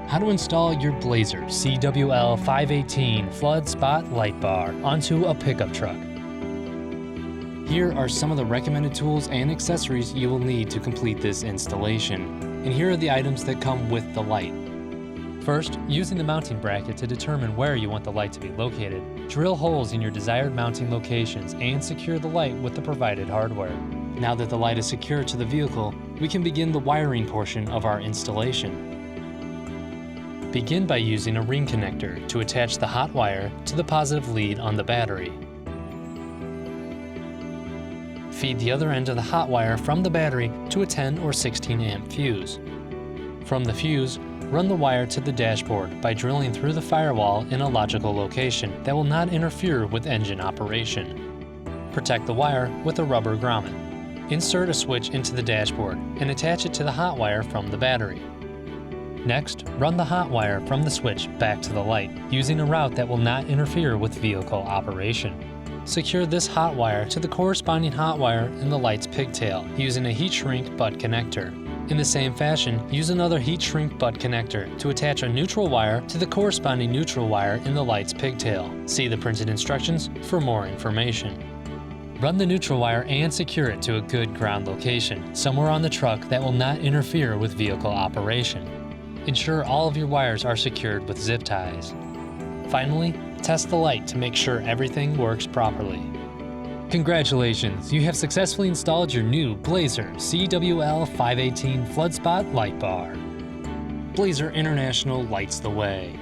How to install your Blazer CWL518 flood spot light bar onto a pickup truck. Here are some of the recommended tools and accessories you will need to complete this installation. And here are the items that come with the light. First, using the mounting bracket to determine where you want the light to be located, drill holes in your desired mounting locations and secure the light with the provided hardware. Now that the light is secured to the vehicle, we can begin the wiring portion of our installation. Begin by using a ring connector to attach the hot wire to the positive lead on the battery. Feed the other end of the hot wire from the battery to a 10 or 16 amp fuse. From the fuse, run the wire to the dashboard by drilling through the firewall in a logical location that will not interfere with engine operation. Protect the wire with a rubber grommet. Insert a switch into the dashboard and attach it to the hot wire from the battery. Next, run the hot wire from the switch back to the light, using a route that will not interfere with vehicle operation. Secure this hot wire to the corresponding hot wire in the light's pigtail, using a heat shrink butt connector. In the same fashion, use another heat shrink butt connector to attach a neutral wire to the corresponding neutral wire in the light's pigtail. See the printed instructions for more information. Run the neutral wire and secure it to a good ground location, somewhere on the truck that will not interfere with vehicle operation. Ensure all of your wires are secured with zip ties. Finally, test the light to make sure everything works properly. Congratulations, you have successfully installed your new Blazer CWL518 flood spot light bar. Blazer International lights the way.